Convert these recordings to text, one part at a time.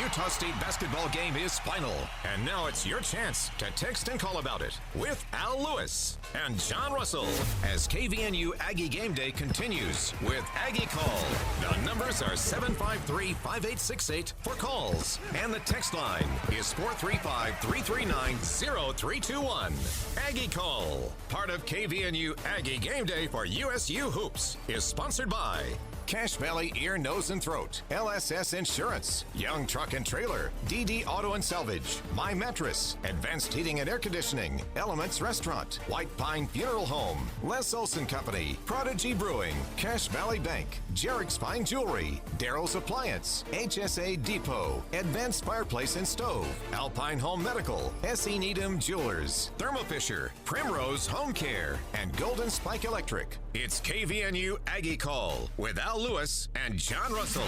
Utah State basketball game is final, and now it's your chance to text and call about it with Al Lewis and John Russell as KVNU Aggie Game Day continues with Aggie Call. The numbers are 753-5868 for calls, and the text line is 435-339-0321. Aggie Call, part of KVNU Aggie Game Day for USU Hoops, is sponsored by Cache Valley Ear, Nose, and Throat, LSS Insurance, Young Truck and Trailer, DD Auto and Salvage, My Mattress, Advanced Heating and Air Conditioning, Elements Restaurant, White Pine Funeral Home, Les Olson Company, Prodigy Brewing, Cache Valley Bank, Jarek's Fine Jewelry, Darrow's Appliance, HSA Depot, Advanced Fireplace and Stove, Alpine Home Medical, S.E. Needham Jewelers, Thermo Fisher, Primrose Home Care, and Golden Spike Electric. It's KVNU Aggie Call with Al Lewis and John Russell.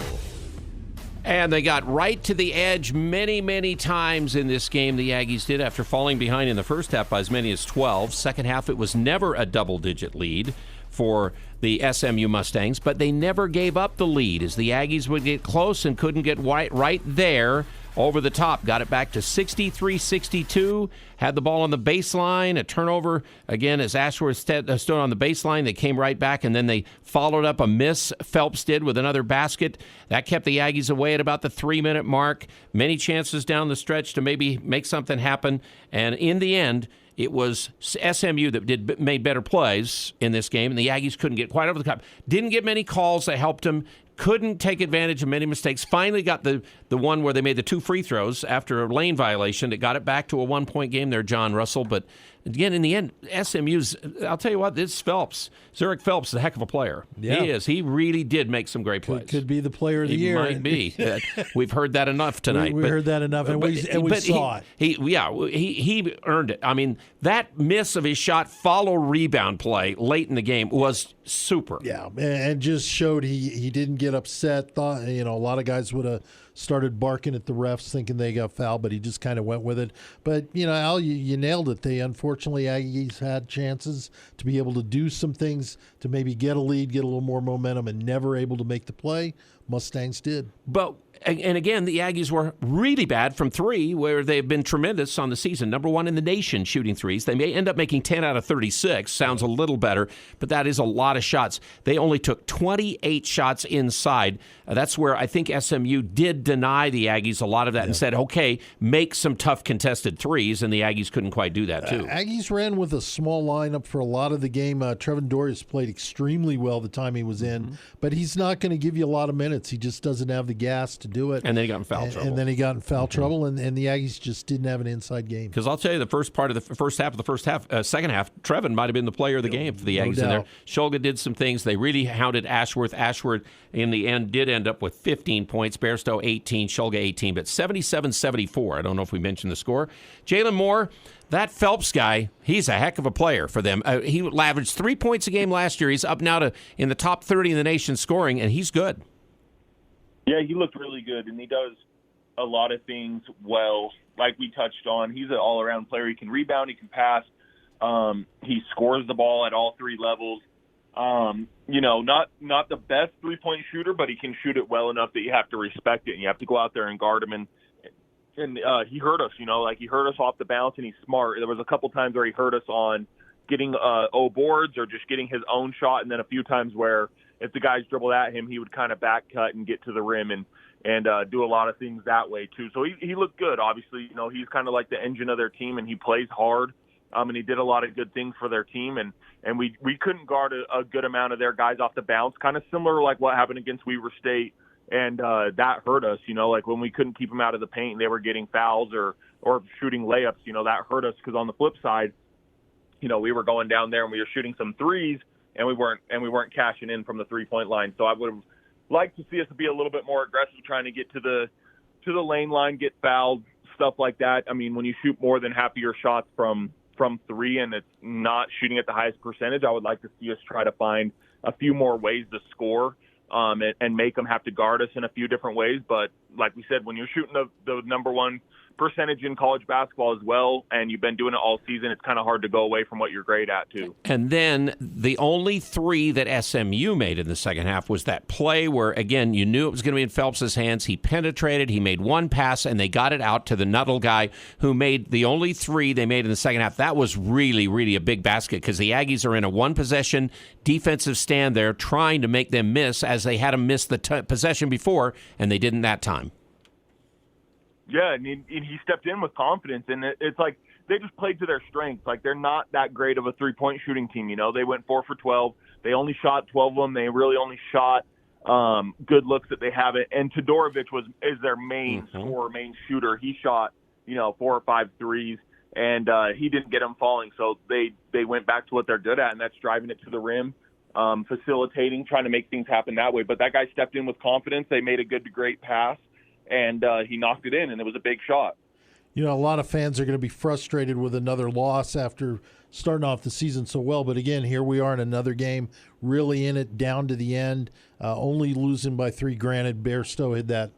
And they got right to the edge many, many times in this game, the Aggies did, after falling behind in the first half by as many as 12. Second half, it was never a double-digit lead for the SMU Mustangs, but they never gave up the lead as the Aggies would get close and couldn't get right there over the top. Got it back to 63-62, had the ball on the baseline, a turnover again as Ashworth stood on the baseline. They came right back, and then they followed up a miss. Phelps did with another basket. That kept the Aggies away at about the 3-minute mark. Many chances down the stretch to maybe make something happen, and in the end, it was SMU that made better plays in this game, and the Aggies couldn't get quite over the top. Didn't get many calls that helped them. Couldn't take advantage of many mistakes. Finally got the one where they made the 2 free throws after a lane violation that got it back to a 1-point game there, John Russell. But again, in the end, SMU's, I'll tell you what, this Phelps, Zurich Phelps is a heck of a player. Yeah. He is. He really did make some great plays. Could be the player of the year. He might be. We've heard that enough tonight. We heard that enough, and we saw it. He earned it. I mean, that miss of his shot follow-rebound play late in the game was super. Yeah, and just showed he didn't get upset. Thought, a lot of guys would have started barking at the refs thinking they got fouled, but he just kind of went with it. But, Al, you nailed it. Unfortunately, Aggies had chances to be able to do some things to maybe get a lead, get a little more momentum, and never able to make the play. Mustangs did. And again, the Aggies were really bad from three, where they've been tremendous on the season. Number 1 in the nation shooting threes. They may end up making 10 out of 36. Sounds a little better, but that is a lot of shots. They only took 28 shots inside. That's where I think SMU did deny the Aggies a lot of that and said, okay, make some tough contested threes, and the Aggies couldn't quite do that too. Aggies ran with a small lineup for a lot of the game. Trevin Dorius played extremely well the time he was in, but he's not going to give you a lot of minutes. He just doesn't have the gas to do it. And then he got in foul trouble. And then he got in foul trouble, and the Aggies just didn't have an inside game. Because I'll tell you, the first part of the second half, Trevin might have been the player of the game for the Aggies in there. Shulga did some things. They really hounded Ashworth. Ashworth, in the end, did end up with 15 points. Bairstow, 18. Shulga, 18. But 77-74. I don't know if we mentioned the score. Jalen Moore, that Phelps guy, he's a heck of a player for them. He averaged 3 points a game last year. He's up now in the top 30 in the nation scoring, and he's good. Yeah, he looked really good, and he does a lot of things well. Like we touched on, he's an all-around player. He can rebound, he can pass. He scores the ball at all 3 levels. Not the best three-point shooter, but he can shoot it well enough that you have to respect it, and you have to go out there and guard him. And he hurt us, he hurt us off the bounce, and he's smart. There was a couple times where he hurt us on getting boards or just getting his own shot, and then a few times where if the guys dribbled at him, he would kind of back cut and get to the rim and do a lot of things that way too. So he looked good. Obviously, he's kind of like the engine of their team, and he plays hard. And he did a lot of good things for their team, and we couldn't guard a good amount of their guys off the bounce, kind of similar to like what happened against Weaver State, and that hurt us. Like when we couldn't keep them out of the paint, and they were getting fouls or shooting layups. That hurt us because on the flip side, we were going down there and we were shooting some threes. And we weren't cashing in from the 3-point line. So I would have liked to see us be a little bit more aggressive, trying to get to the lane line, get fouled, stuff like that. I mean, when you shoot more than half of your shots from 3 and it's not shooting at the highest percentage, I would like to see us try to find a few more ways to score and make them have to guard us in a few different ways. But like we said, when you're shooting the number one percentage in college basketball as well, and you've been doing it all season, it's kind of hard to go away from what you're great at too. And then the only three that SMU made in the second half was that play where, again, you knew it was going to be in Phelps' hands. He penetrated, he made one pass, and they got it out to the Nuttall guy who made the only three they made in the second half. That was really, really a big basket because the Aggies are in a one-possession defensive stand there trying to make them miss as they had them miss the possession before, and they didn't that time. Yeah, and he stepped in with confidence, and it's like they just played to their strengths. Like, they're not that great of a three-point shooting team, you know. They went 4 for 12. They only shot 12 of them. They really only shot good looks that they have it. And Todorovic is their main scorer, main shooter. He shot, 4 or 5 threes, and he didn't get them falling. So they went back to what they're good at, and that's driving it to the rim, facilitating, trying to make things happen that way. But that guy stepped in with confidence. They made a good to great pass. And he knocked it in, and it was a big shot. A lot of fans are going to be frustrated with another loss after starting off the season so well. But again, here we are in another game, really in it down to the end, only losing by 3. Granted, Bairstow had that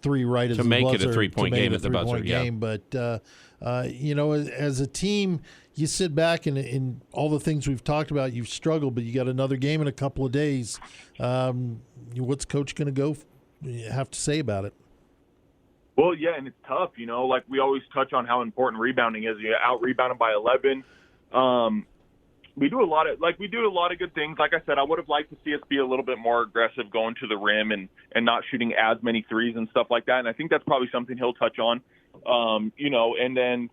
3 right as to the make buzzer, it a three-point game at the buzzer. Game. But as a team, you sit back and in all the things we've talked about, you've struggled, but you got another game in a couple of days. What's Coach going to have to say about it? Well, yeah, and it's tough, like we always touch on how important rebounding is. You out-rebounded by 11. We do a lot of good things. Like I said, I would have liked to see us be a little bit more aggressive going to the rim and not shooting as many threes and stuff like that. And I think that's probably something he'll touch on, and then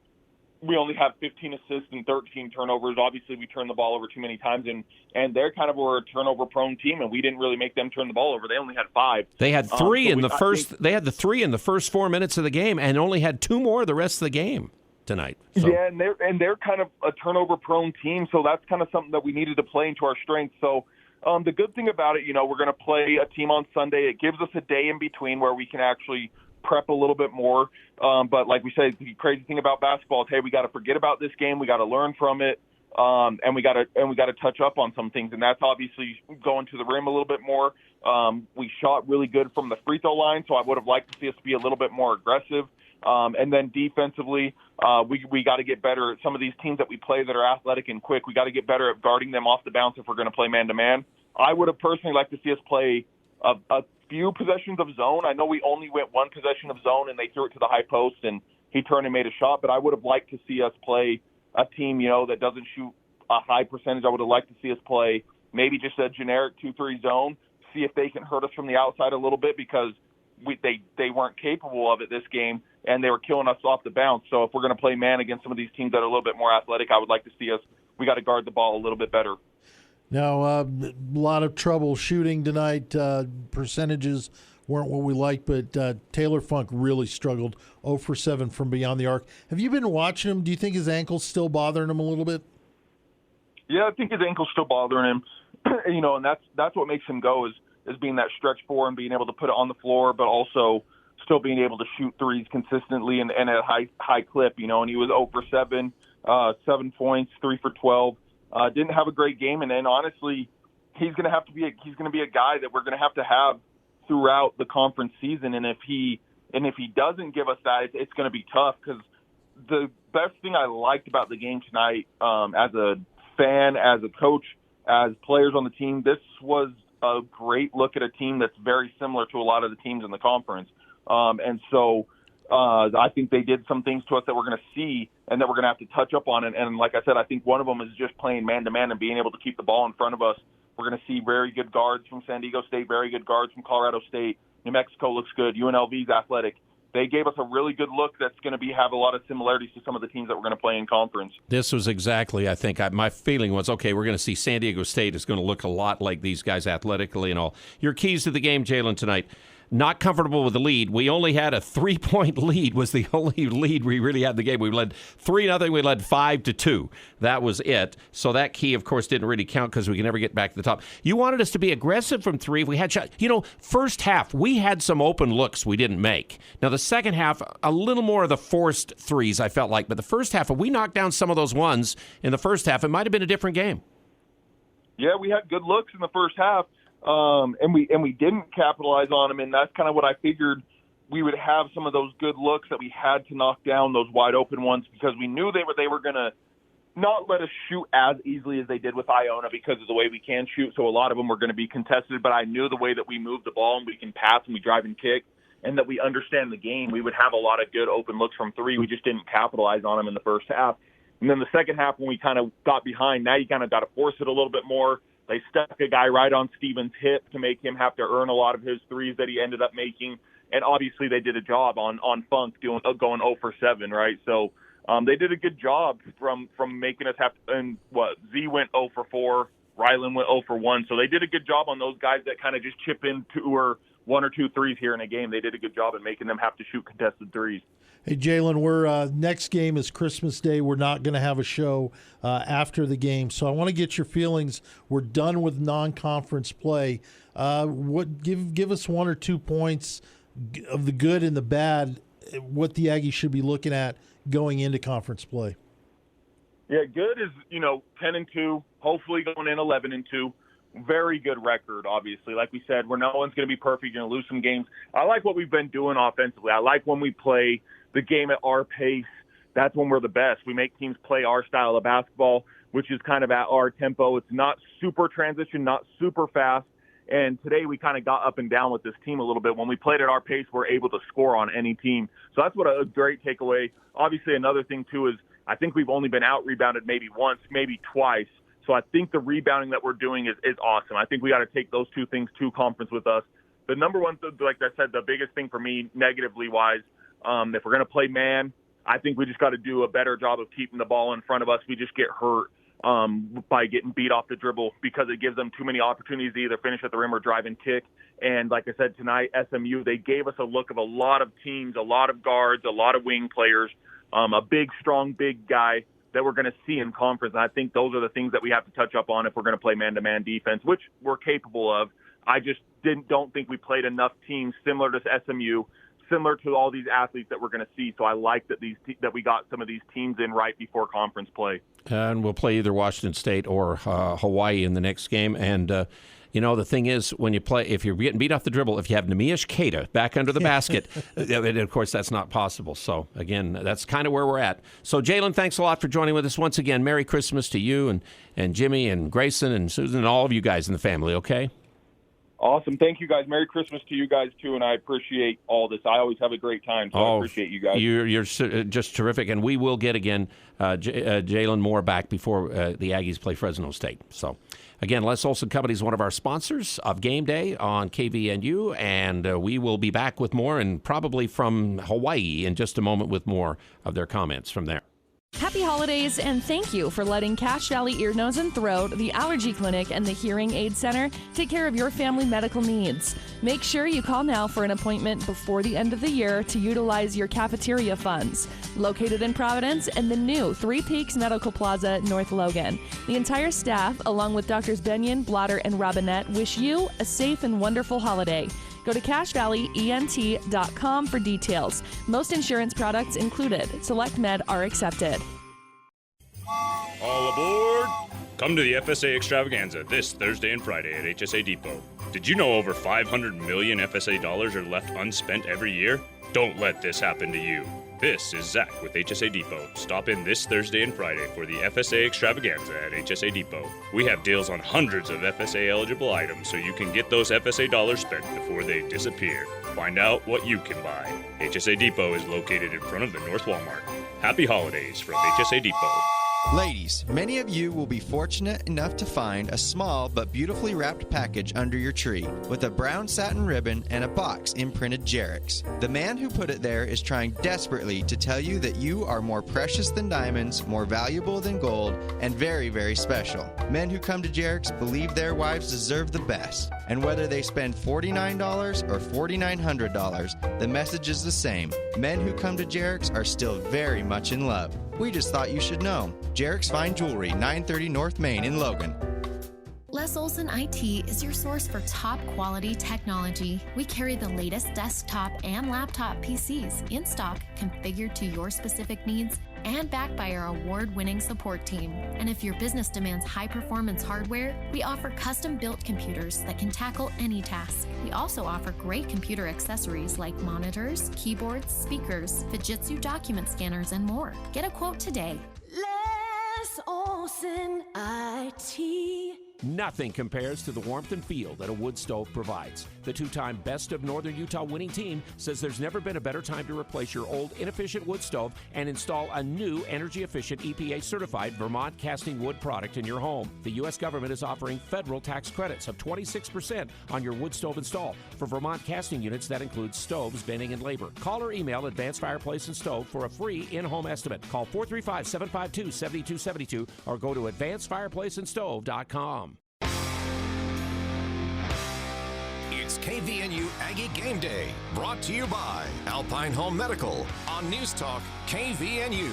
we only have 15 assists and 13 turnovers. Obviously, we turn the ball over too many times, and they're kind of a turnover-prone team, and we didn't really make them turn the ball over. They only had 5. They had 3 in the first. They had the 3 in the first 4 minutes of the game, and only had 2 more the rest of the game tonight. So. Yeah, and they're kind of a turnover-prone team, so that's kind of something that we needed to play into our strengths. So the good thing about it, we're going to play a team on Sunday. It gives us a day in between where we can actually prep a little bit more. But like we said, the crazy thing about basketball is, hey, we got to forget about this game. We got to learn from it. And we got to touch up on some things. And that's obviously going to the rim a little bit more. We shot really good from the free throw line. So I would have liked to see us be a little bit more aggressive. And then defensively, we got to get better at some of these teams that we play that are athletic and quick. We got to get better at guarding them off the bounce if we're going to play man to man. I would have personally liked to see us play a few possessions of zone. I know we only went 1 possession of zone, and they threw it to the high post, and he turned and made a shot. But I would have liked to see us play a team, that doesn't shoot a high percentage. I would have liked to see us play maybe just a generic 2-3 zone, see if they can hurt us from the outside a little bit, because they weren't capable of it this game, and they were killing us off the bounce. So if we're going to play man against some of these teams that are a little bit more athletic, I would like to see us. We got to guard the ball a little bit better. Now, a lot of trouble shooting tonight. Percentages weren't what we liked, but Taylor Funk really struggled. 0 for 7 from beyond the arc. Have you been watching him? Do you think his ankle's still bothering him a little bit? Yeah, I think his ankle's still bothering him. And that's what makes him go is being that stretch 4 and being able to put it on the floor, but also still being able to shoot threes consistently and at a high clip. And he was 0 for 7, 7 points, 3 for 12. Didn't have a great game, and then honestly, he's going to be a guy that we're going to have throughout the conference season. And if he doesn't give us that, it's going to be tough, because the best thing I liked about the game tonight, as a fan, as a coach, as players on the team, this was a great look at a team that's very similar to a lot of the teams in the conference. And so I think they did some things to us that we're going to see and that we're going to have to touch up on. And like I said, I think one of them is just playing man-to-man and being able to keep the ball in front of us. We're going to see very good guards from San Diego State, very good guards from Colorado State. New Mexico looks good. UNLV's athletic. They gave us a really good look that's going to have a lot of similarities to some of the teams that we're going to play in conference. This was exactly, I think, my feeling was, okay, we're going to see San Diego State is going to look a lot like these guys athletically and all. Your keys to the game, Jalen, tonight. Not comfortable with the lead. We only had a 3-point lead, was the only lead we really had in the game. We led 3-0. We led 5-2. That was it. So that key, of course, didn't really count because we can never get back to the top. You wanted us to be aggressive from 3. If we had shots. First half, we had some open looks we didn't make. Now, the second half, a little more of the forced threes, I felt like. But the first half, if we knocked down some of those ones in the first half, it might have been a different game. Yeah, we had good looks in the first half. And we didn't capitalize on them, and that's kind of what I figured we would have some of those good looks that we had to knock down, those wide open ones, because we knew they were going to not let us shoot as easily as they did with Iona because of the way we can shoot. So a lot of them were going to be contested, but I knew the way that we move the ball and we can pass and we drive and kick and that we understand the game, we would have a lot of good open looks from three. We just didn't capitalize on them in the first half. And then the second half, when we kind of got behind, now you kind of got to force it a little bit more. They stuck a guy right on Steven's hip to make him have to earn a lot of his threes that he ended up making. And obviously they did a job on Funk going 0 for 7, right? So they did a good job from making us have to, and Z went 0 for 4, Rylan went 0 for 1. So they did a good job on those guys that kind of just chip in 1 or 2 threes here in a game. They did a good job in making them have to shoot contested threes. Hey, Jalen, we're next game is Christmas Day. We're not going to have a show after the game, so I want to get your feelings. We're done with non-conference play. Give us 1 or 2 points of the good and the bad, what the Aggies should be looking at going into conference play. Yeah, good is 10-2. Hopefully going in 11-2. Very good record, obviously. Like we said, where no one's going to be perfect. You're going to lose some games. I like what we've been doing offensively. I like when we play the game at our pace. That's when we're the best. We make teams play our style of basketball, which is kind of at our tempo. It's not super transition, not super fast. And today we kind of got up and down with this team a little bit. When we played at our pace, we're able to score on any team. So that's what a great takeaway. Obviously, another thing, too, is I think we've only been out-rebounded maybe once, maybe twice. So I think the rebounding that we're doing is awesome. I think we got to take those two things to conference with us. The number one, like I said, the biggest thing for me negatively-wise, if we're going to play man, I think we just got to do a better job of keeping the ball in front of us. We just get hurt by getting beat off the dribble because it gives them too many opportunities to either finish at the rim or drive and kick. And like I said tonight, SMU, they gave us a look of a lot of teams, a lot of guards, a lot of wing players, a big, strong, big guy that we're going to see in conference. And I think those are the things that we have to touch up on if we're going to play man-to-man defense, which we're capable of. I just don't think we played enough teams similar to SMU, similar to all these athletes that we're going to see. So I like that that we got some of these teams in right before conference play. And we'll play either Washington State or Hawaii in the next game. And, the thing is, when you play, if you're getting beat off the dribble, if you have Nemish Keita back under the basket, and of course, that's not possible. So, again, that's kind of where we're at. So, Jalen, thanks a lot for joining with us once again. Merry Christmas to you and Jimmy and Grayson and Susan and all of you guys in the family, okay? Awesome. Thank you, guys. Merry Christmas to you guys, too, and I appreciate all this. I always have a great time, so I appreciate you guys. You're just terrific, and we will get, again, Jalen Moore back before the Aggies play Fresno State. So, again, Les Olson Company is one of our sponsors of Game Day on KVNU, and we will be back with more, and probably from Hawaii in just a moment with more of their comments from there. Happy holidays, and thank you for letting Cache Valley Ear, Nose, and Throat, the Allergy Clinic, and the Hearing Aid Center take care of your family medical needs. Make sure you call now for an appointment before the end of the year to utilize your cafeteria funds. Located in Providence and the new Three Peaks Medical Plaza, North Logan. The entire staff, along with Drs. Benyon, Blotter, and Robinette, wish you a safe and wonderful holiday. Go to CacheValleyENT.com for details. Most insurance products included. Select Med are accepted. All aboard! Come to the FSA Extravaganza this Thursday and Friday at HSA Depot. Did you know over 500 million FSA dollars are left unspent every year? Don't let this happen to you. This is Zach with HSA Depot. Stop in this Thursday and Friday for the FSA Extravaganza at HSA Depot. We have deals on hundreds of FSA-eligible items so you can get those FSA dollars spent before they disappear. Find out what you can buy. HSA Depot is located in front of the North Walmart. Happy holidays from HSA Depot. Ladies, many of you will be fortunate enough to find a small but beautifully wrapped package under your tree with a brown satin ribbon and a box imprinted Jerix. The man who put it there is trying desperately to tell you that you are more precious than diamonds, more valuable than gold, and very, very special. Men who come to Jerix believe their wives deserve the best. And whether they spend $49 or $4,900, the message is the same. Men who come to Jerix are still very much in love. We just thought you should know. Jerix Fine Jewelry, 930 North Main in Logan. Les Olson IT is your source for top quality technology. We carry the latest desktop and laptop PCs in stock, configured to your specific needs, and backed by our award-winning support team. And if your business demands high-performance hardware, we offer custom-built computers that can tackle any task. We also offer great computer accessories like monitors, keyboards, speakers, Fujitsu document scanners, and more. Get a quote today. Les Olson IT. Nothing compares to the warmth and feel that a wood stove provides. The two-time Best of Northern Utah winning team says there's never been a better time to replace your old inefficient wood stove and install a new energy-efficient EPA-certified Vermont casting wood product in your home. The U.S. government is offering federal tax credits of 26% on your wood stove install. For Vermont casting units, that includes stoves, venting, and labor. Call or email Advanced Fireplace and Stove for a free in-home estimate. Call 435-752-7272 or go to advancedfireplaceandstove.com. It's KVNU Aggie Game Day, brought to you by Alpine Home Medical on News Talk KVNU.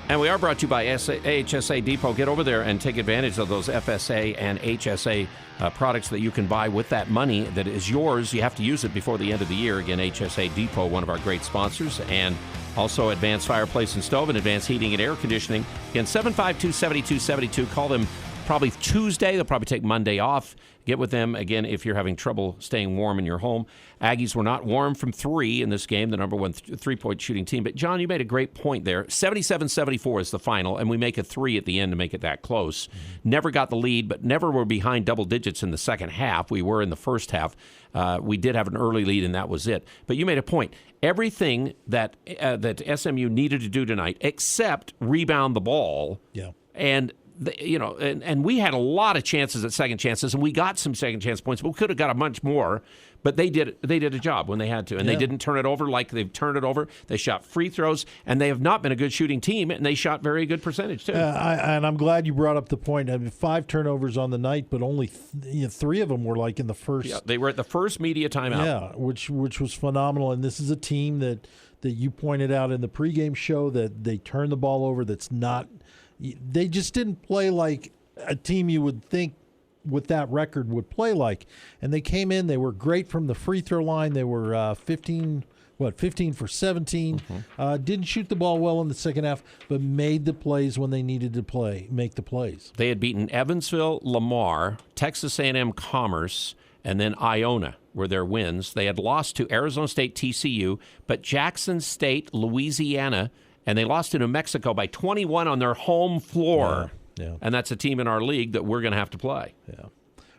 And we are brought to you by HSA Depot. Get over there and take advantage of those FSA and HSA products that you can buy with that money that is yours. You have to use it before the end of the year. Again, HSA Depot, one of our great sponsors, and also Advanced Fireplace and Stove and Advanced Heating and Air Conditioning. Again, 752-7272. Call them probably Tuesday. They'll probably take Monday off. Get with them, again, if you're having trouble staying warm in your home. Aggies were not warm from three in this game, the number one three-point shooting team. But, John, you made a great point there. 77-74 is the final, and we make a three at the end to make it that close. Never got the lead, but never were behind double digits in the second half. We were in the first half. We did have an early lead, and that was it. But you made a point. Everything that SMU needed to do tonight, except rebound the ball, and and we had a lot of chances at second chances, and we got some second chance points, but we could have got a bunch more. But they did a job when they had to, and they didn't turn it over like they've turned it over. They shot free throws, and they have not been a good shooting team, and they shot very good percentage too. And I'm glad you brought up the point. I mean, 5 turnovers on the night, but only 3 of them were like in the first. Yeah, they were at the first media timeout. Yeah, which was phenomenal. And this is a team that you pointed out in the pregame show that they turn the ball over. That's not. They just didn't play like a team you would think with that record would play like. And they came in, they were great from the free throw line. They were 15 for 17. Didn't shoot the ball well in the second half, but made the plays when they needed to make the plays. They had beaten Evansville, Lamar, Texas A&M Commerce, and then Iona were their wins. They had lost to Arizona State, TCU, but Jackson State, Louisiana, and they lost to New Mexico by 21 on their home floor. Yeah. And that's a team in our league that we're going to have to play. Yeah.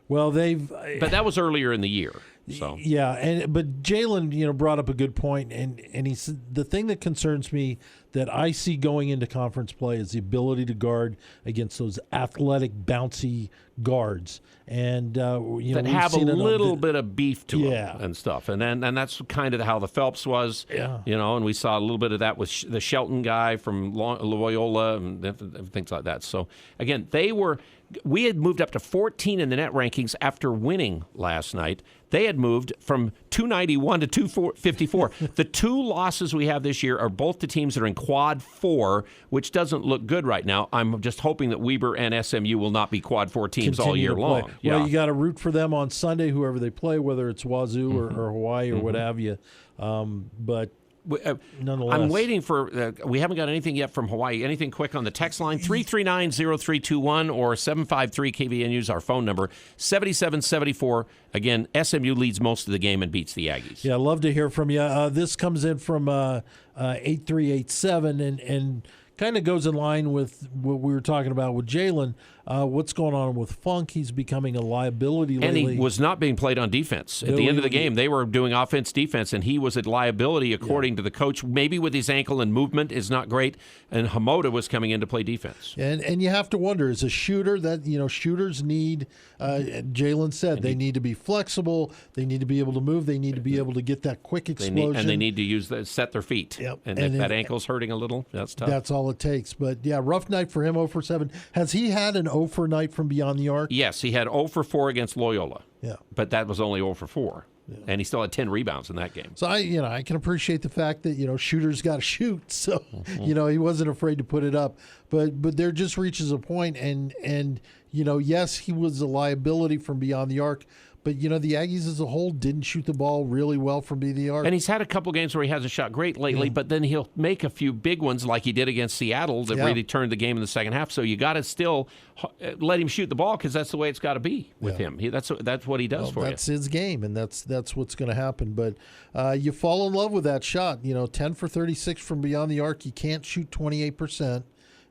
Well, but that was earlier in the year. So yeah, but Jalen, brought up a good point, and he said the thing that concerns me that I see going into conference play is the ability to guard against those athletic, bouncy guards, and that have a little bit of beef to them and stuff, and that's kind of how the Phelps was, and we saw a little bit of that with the Shelton guy from Loyola and things like that. So again, we had moved up to 14 in the net rankings after winning last night. They had moved from 291 to 254. The 2 losses we have this year are both to teams that are in quad 4, which doesn't look good right now. I'm just hoping that Weber and SMU will not be quad 4 teams all year long. Well, you got to root for them on Sunday, whoever they play, whether it's Wazoo or Hawaii or what have you. But nonetheless, I'm waiting for. We haven't got anything yet from Hawaii. Anything quick on the text line 339-0321 or 753 KVNU is our phone number. 77-74. Again, SMU leads most of the game and beats the Aggies. Yeah, I'd love to hear from you. This comes in from 8387 and kind of goes in line with what we were talking about with Jalen. What's going on with Funk? He's becoming a liability lately. And he was not being played on defense. At the end of the game, they were doing offense-defense, and he was a liability according to the coach. Maybe with his ankle and movement is not great, and Hamoda was coming in to play defense. And you have to wonder, as a shooter, that shooters need, Jalen said, they need to be flexible, they need to be able to move, they need to be able to get that quick explosion. They need to set their feet. Yep. And if that ankle's hurting a little, that's tough. That's all it takes. But, yeah, rough night for him, 0 for 7. Has he had an 0 for night from beyond the arc? Yes, he had 0 for 4 against Loyola. Yeah. But that was only 0 for 4. And he still had 10 rebounds in that game. So I can appreciate the fact that, shooters got to shoot. So, he wasn't afraid to put it up. But there just reaches a point and yes, he was a liability from beyond the arc. But, the Aggies as a whole didn't shoot the ball really well from beyond the arc. And he's had a couple games where he hasn't shot great lately, but then he'll make a few big ones like he did against Seattle that really turned the game in the second half. So you got to still let him shoot the ball because that's the way it's got to be with him. That's what he does for you. That's his game, and that's what's going to happen. But you fall in love with that shot. 10 for 36 from beyond the arc. You can't shoot 28%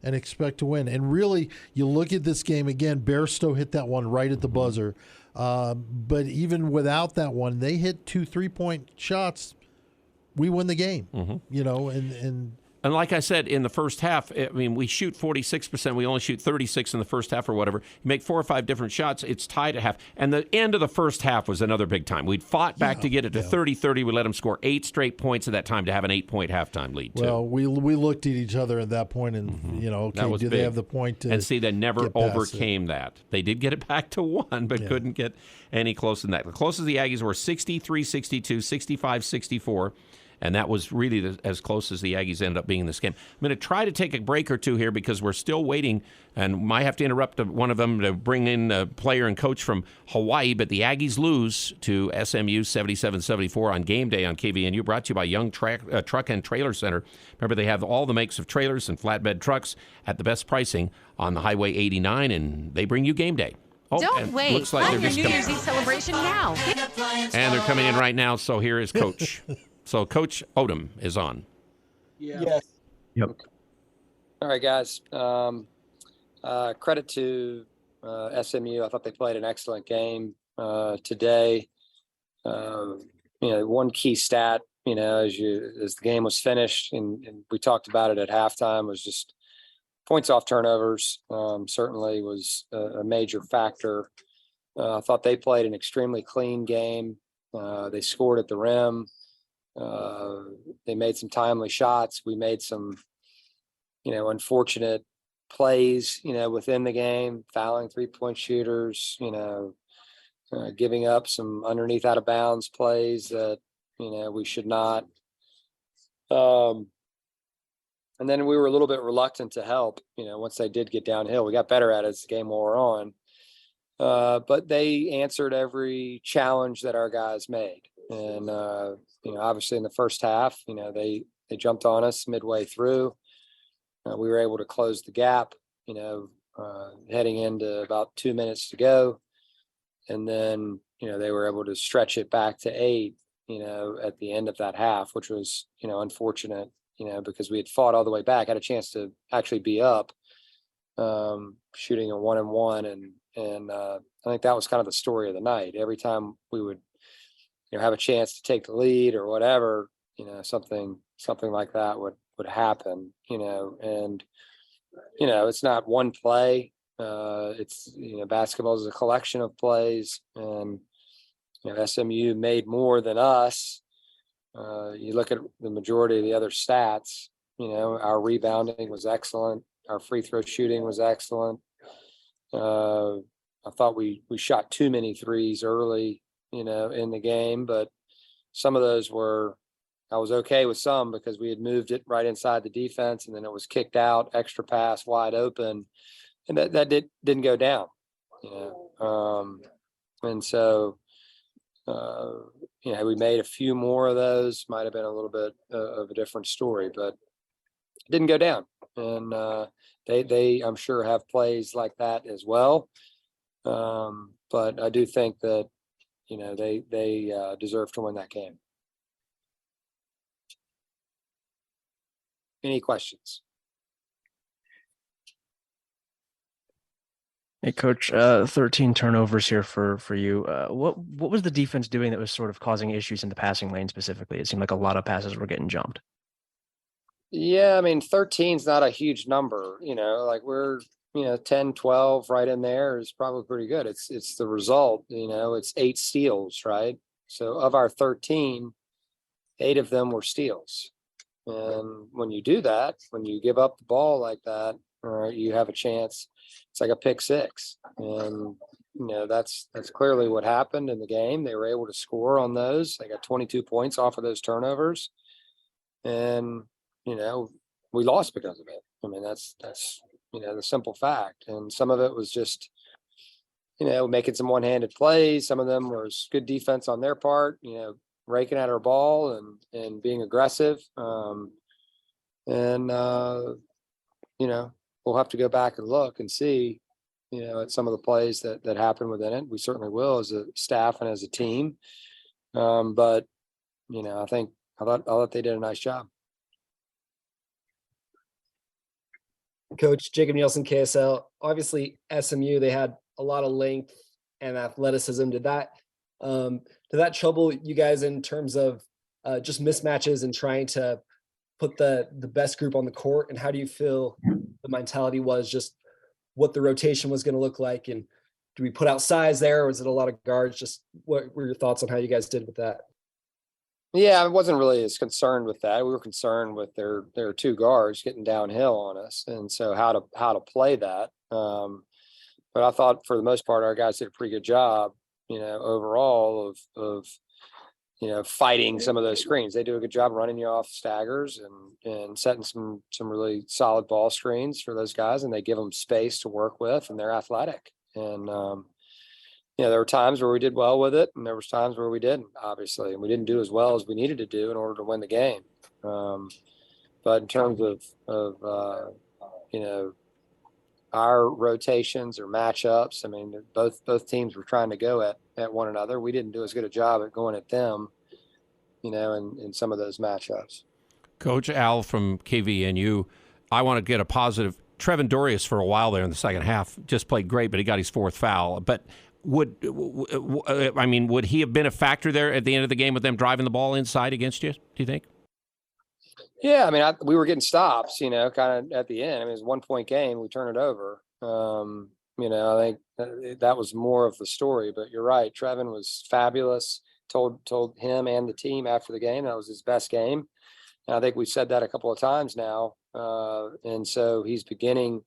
and expect to win. And really, you look at this game again, Bairstow hit that one right at the buzzer. But even without that one, they hit 2 3-point shots. We win the game, And like I said, in the first half, we shoot 46%. We only shoot 36 in the first half or whatever. You make 4 or 5 different shots. It's tied at half. And the end of the first half was another big time. We'd fought back to get it to 30-30. We let them score 8 straight points at that time to have an 8-point halftime lead, too. Well, we looked at each other at that point and, okay, do they have the point to And see, they never overcame that. They did get it back to 1, but couldn't get any closer than that. The closest the Aggies were 63-62, 65-64. And that was really as close as the Aggies ended up being in this game. I'm going to try to take a break or two here because we're still waiting and might have to interrupt one of them to bring in a player and coach from Hawaii. But the Aggies lose to SMU 77-74 on game day on KVNU, brought to you by Young Truck and Trailer Center. Remember, they have all the makes of trailers and flatbed trucks at the best pricing on the Highway 89, and they bring you game day. Don't wait. Looks like Plan they're your New Year's Eve celebration now. And they're coming in right now, so here is Coach. So Coach Odom is on. Yes. Yep. All right, guys. Credit to SMU. I thought they played an excellent game today. One key stat, as the game was finished, and we talked about it at halftime, was just points off turnovers. Certainly was a major factor. I thought they played an extremely clean game. They scored at the rim. They made some timely shots. We made some, unfortunate plays, within the game, fouling 3-point shooters, giving up some underneath out of bounds plays that, we should not. And then we were a little bit reluctant to help, once they did get downhill. We got better at it as the game wore on. But they answered every challenge that our guys made. And, obviously in the first half, they jumped on us midway through. We were able to close the gap, heading into about 2 minutes to go. And then, they were able to stretch it back to 8, at the end of that half, which was, unfortunate, because we had fought all the way back, had a chance to actually be up, shooting a 1-and-1. And I think that was kind of the story of the night. Every time we would, have a chance to take the lead or whatever, something like that would happen, and, it's not one play. It's, basketball is a collection of plays, and, SMU made more than us. You look at the majority of the other stats, our rebounding was excellent. Our free throw shooting was excellent. I thought we shot too many threes early, in the game, but some of those I was okay with some because we had moved it right inside the defense, and then it was kicked out, extra pass, wide open, and that didn't go down, and so, we made a few more of those, might have been a little bit of a different story, but it didn't go down. And they I'm sure have plays like that as well. But I do think that, they deserve to win that game. Any questions? Hey, Coach, 13 turnovers here for you. What was the defense doing that was sort of causing issues in the passing lane specifically? It seemed like a lot of passes were getting jumped. Yeah, 13 is not a huge number, like we're, 10, 12 right in there is probably pretty good. It's the result, it's 8 steals, right? So of our 13, 8 of them were steals. And when you do that, when you give up the ball like that, you have a chance. It's like a pick 6. And, that's clearly what happened in the game. They were able to score on those. They got 22 points off of those turnovers, and we lost because of it. I mean, that's the simple fact. And some of it was just making some one-handed plays. Some of them was good defense on their part. Raking at our ball and being aggressive. We'll have to go back and look and see, at some of the plays that happened within it. We certainly will as a staff and as a team. But I thought they did a nice job. Coach Jacob Nielsen, KSL. Obviously, SMU, they had a lot of length and athleticism. Did that trouble you guys in terms of just mismatches and trying to put the best group on the court? And how do you feel the mentality was, just what the rotation was going to look like? And do we put out size there, or was it a lot of guards? Just what were your thoughts on how you guys did with that? Yeah, I wasn't really as concerned with that. We were concerned with their two guards getting downhill on us, and so how to play that. But I thought for the most part our guys did a pretty good job, overall of fighting some of those screens. They do a good job running you off staggers and setting some really solid ball screens for those guys, and they give them space to work with, and they're athletic. And there were times where we did well with it, and there was times where we didn't, obviously, and we didn't do as well as we needed to do in order to win the game. But in terms of our rotations or matchups, I mean, both teams were trying to go at one another. We didn't do as good a job at going at them, in some of those matchups. Coach Al from KVNU, I want to get a positive. Trevin Dorius for a while there in the second half just played great, but he got his fourth foul. But would he have been a factor there at the end of the game with them driving the ball inside against you, do you think? Yeah, I mean, we were getting stops, kind of at the end. I mean, it was a 1-point game. We turned it over. I think that was more of the story. But you're right. Trevin was fabulous. Told him and the team after the game that was his best game. And I think we've said that a couple of times now. And so he's beginning,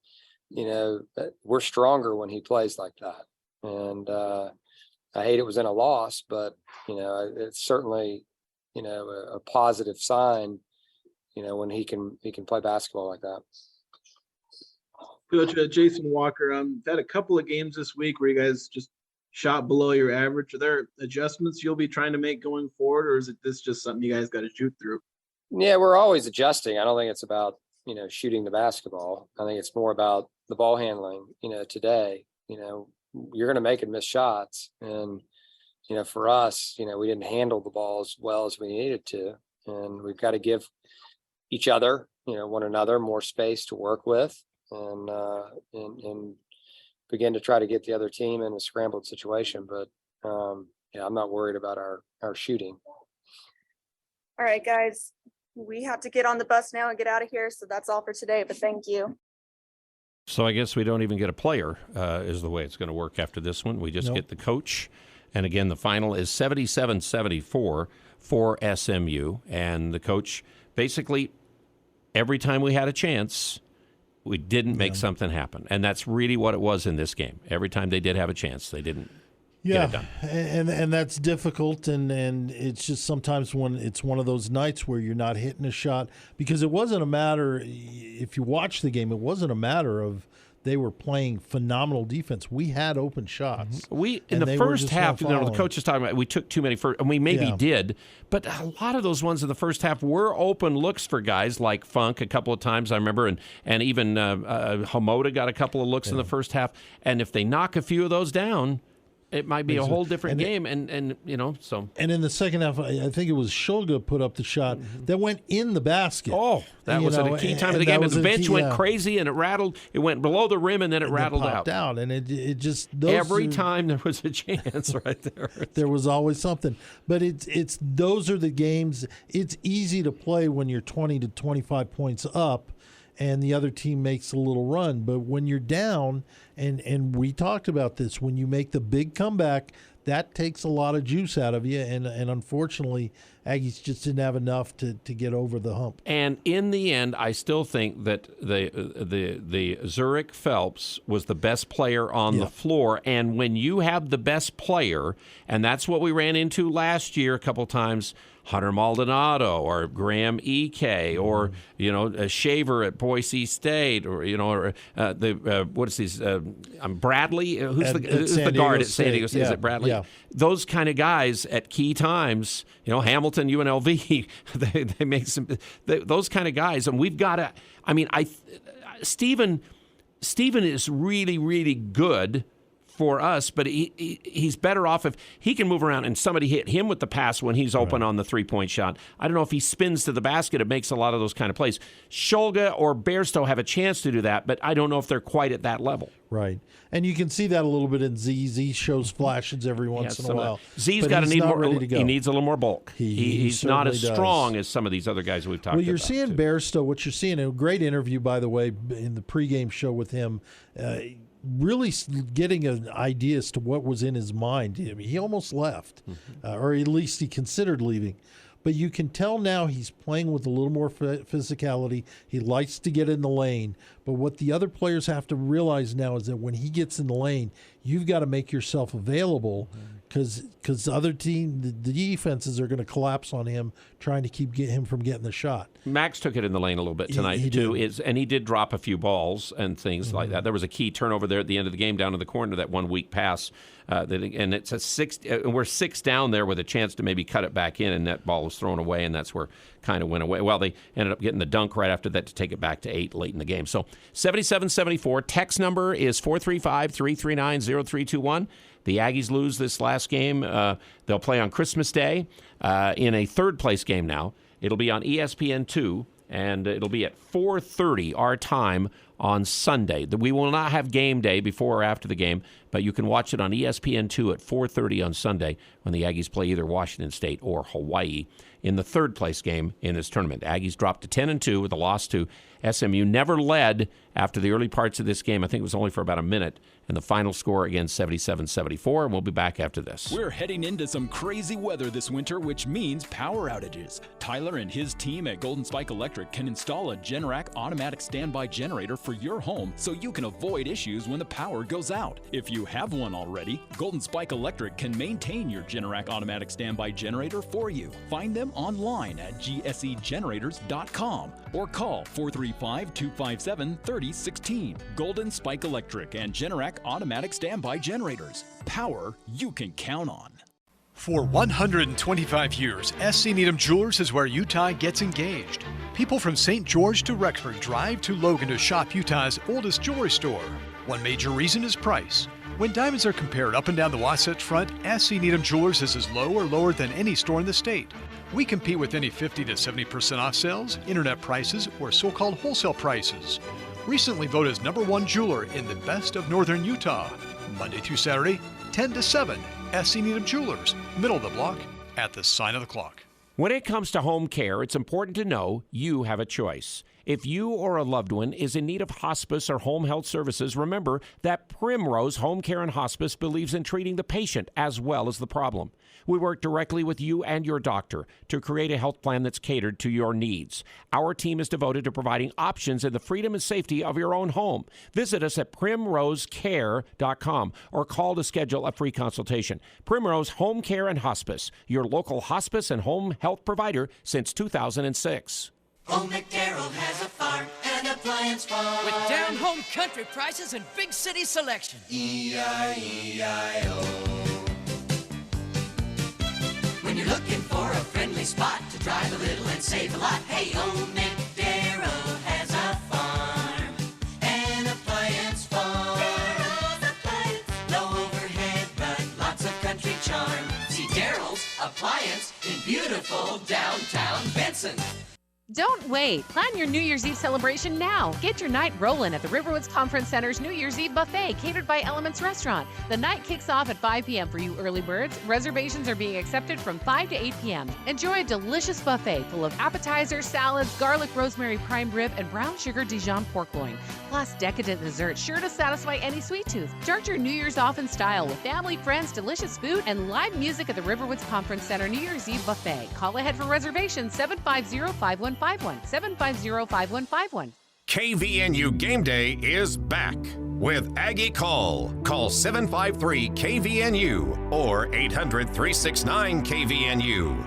we're stronger when he plays like that. And I hate it was in a loss, but, it's certainly, a positive sign, when he can play basketball like that. Coach Jason Walker, had a couple of games this week where you guys just shot below your average. Are there adjustments you'll be trying to make going forward, or is this just something you guys got to shoot through? Yeah, we're always adjusting. I don't think it's about, shooting the basketball. I think it's more about the ball handling, today. You're going to make and miss shots. And, for us, we didn't handle the ball as well as we needed to. And we've got to give each other, one another more space to work with and begin to try to get the other team in a scrambled situation. But, I'm not worried about our shooting. All right, guys, we have to get on the bus now and get out of here. So that's all for today, but thank you. So I guess we don't even get a player is the way it's going to work after this one. We just get the coach. And again, the final is 77-74 for SMU. And the coach, basically, every time we had a chance, we didn't make something happen. And that's really what it was in this game. Every time they did have a chance, they didn't get it done. And that's difficult. And it's just sometimes when it's one of those nights where you're not hitting a shot, because it wasn't a matter, if you watch the game, it wasn't a matter of they were playing phenomenal defense. We had open shots. We in the first half, the coach is talking about we took too many first, and we maybe did, but a lot of those ones in the first half were open looks for guys like Funk a couple of times, I remember, and even Hamoda got a couple of looks in the first half. And if they knock a few of those down, it might be a whole different game, and so. And in the second half, I think it was Shulga put up the shot that went in the basket. Oh, that was at a key time of the game. And the bench went crazy, and it rattled. It went below the rim, and then it rattled out. And it just every time there was a chance right there. There was always something. But it's those are the games. It's easy to play when you're 20 to 25 points up, and the other team makes a little run. But when you're down, and we talked about this, when you make the big comeback, that takes a lot of juice out of you, and unfortunately, Aggies just didn't have enough to get over the hump. And in the end, I still think that the Zurich Phelps was the best player on the floor. And when you have the best player, and that's what we ran into last year a couple times, Hunter Maldonado or Graham Ike or Shaver at Boise State or what is these Bradley who's the guard at San Diego State? Is it Bradley? Yeah. Those kind of guys at key times, Hamilton, UNLV, they make those kind of guys, and we've got to. I mean, Stephen is really, really good for us, but he's better off if he can move around and somebody hit him with the pass when he's open on the three-point shot. I don't know if he spins to the basket. It makes a lot of those kind of plays. Shulga or Bairstow have a chance to do that, but I don't know if they're quite at that level. Right. And you can see that a little bit in Z. Z shows flashes every once in a while. Z's got to need more. He needs a little more bulk. He's not as strong as some of these other guys we've talked about. Well, you're seeing Bairstow. What you're seeing, a great interview, by the way, in the pregame show with him, really getting an idea as to what was in his mind. I mean, he almost left, or at least he considered leaving. But you can tell now he's playing with a little more physicality. He likes to get in the lane. But what the other players have to realize now is that when he gets in the lane, you've got to make yourself available because other team, the defenses are going to collapse on him trying to get him from getting the shot. Max took it in the lane a little bit tonight, too. And he did drop a few balls and things like that. There was a key turnover there at the end of the game down in the corner, that 1 weak pass. And it's a 6. We're 6 down there with a chance to maybe cut it back in, and that ball was thrown away, and that's where kind of went away. Well, they ended up getting the dunk right after that to take it back to 8 late in the game. So 77-74. Text number is 435-339-0321. The Aggies lose this last game. They'll play on Christmas Day in a third-place game now. It'll be on ESPN2, and it'll be at 4:30 our time on Sunday. We will not have game day before or after the game, but you can watch it on ESPN2 at 4:30 on Sunday when the Aggies play either Washington State or Hawaii in the third-place game in this tournament. Aggies dropped to 10-2 with a loss to SMU. Never led after the early parts of this game. I think it was only for about a minute. And the final score, again, 77-74. And we'll be back after this. We're heading into some crazy weather this winter, which means power outages. Tyler and his team at Golden Spike Electric can install a Generac automatic standby generator for your home so you can avoid issues when the power goes out. If you have one already, Golden Spike Electric can maintain your Generac automatic standby generator for you. Find them online at gsegenerators.com or call 435-257-3016. Golden Spike Electric and Generac automatic standby generators. Power you can count on. For 125 years, SC Needham Jewelers is where Utah gets engaged. People from St. George to Rexford drive to Logan to shop Utah's oldest jewelry store. One major reason is price. When diamonds are compared up and down the Wasatch Front, SC Needham Jewelers is as low or lower than any store in the state. We compete with any 50 to 70% off sales, internet prices, or so-called wholesale prices. Recently voted as #1 jeweler in the best of northern Utah. Monday through Saturday, 10 to 7, SC Needham Jewelers, middle of the block, at the sign of the clock. When it comes to home care, it's important to know you have a choice. If you or a loved one is in need of hospice or home health services, remember that Primrose Home Care and Hospice believes in treating the patient as well as the problem. We work directly with you and your doctor to create a health plan that's catered to your needs. Our team is devoted to providing options in the freedom and safety of your own home. Visit us at primrosecare.com or call to schedule a free consultation. Primrose Home Care and Hospice, your local hospice and home health provider since 2006. Old McDarrell has a farm and appliance farm with down-home country prices and big city selection. E-I-E-I-O. When you're looking for a friendly spot to drive a little and save a lot, hey, Old McDarrell has a farm, an appliance farm. Low overhead, but lots of country charm. See Darrell's Appliance in beautiful downtown Benson. Don't wait. Plan your New Year's Eve celebration now. Get your night rolling at the Riverwoods Conference Center's New Year's Eve buffet catered by Elements Restaurant. The night kicks off at 5 p.m. for you early birds. Reservations are being accepted from 5 to 8 p.m. Enjoy a delicious buffet full of appetizers, salads, garlic rosemary prime rib, and brown sugar Dijon pork loin. Plus decadent desserts sure to satisfy any sweet tooth. Start your New Year's off in style with family, friends, delicious food, and live music at the Riverwoods Conference Center New Year's Eve buffet. Call ahead for reservations 750-5151. 750-5151. KVNU Game Day is back with Aggie Call. Call 753-KVNU or 800-369-KVNU.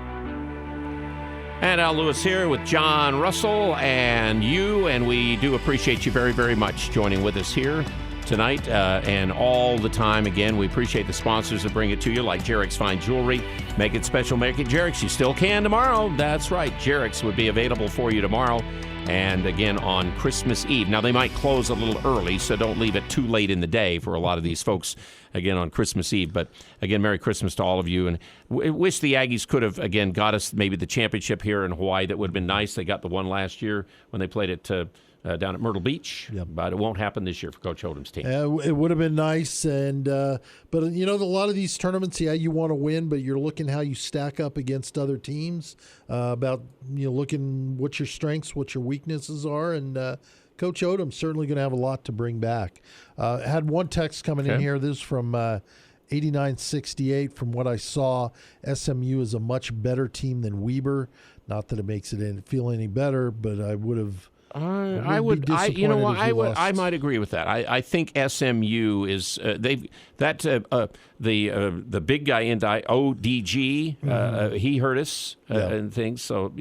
And Al Lewis here with John Russell and you, and we do appreciate you very, very much joining with us here tonight and all the time. Again, we appreciate the sponsors that bring it to you, like Jarek's Fine Jewelry. Make it special, make it Jarek's. You still can tomorrow. That's right. Jarek's would be available for you tomorrow. And again, on Christmas Eve. Now, they might close a little early, so don't leave it too late in the day for a lot of these folks, again, on Christmas Eve. But again, Merry Christmas to all of you. And wish the Aggies could have, again, got us maybe the championship here in Hawaii. That would have been nice. They got the one last year when they played it down at Myrtle Beach. Yep. But it won't happen this year for Coach Odom's team. It would have been nice. And but, you know, a lot of these tournaments, you want to win, but you're looking how you stack up against other teams, about, looking what your strengths, what your weaknesses are. And Coach Odom's certainly going to have a lot to bring back. I had one text coming in here. This is from 8968. From what I saw, SMU is a much better team than Weber. Not that it makes it feel any better, but I would have. I might agree with that. I think SMU is the big guy in ODG. He hurt us and things. So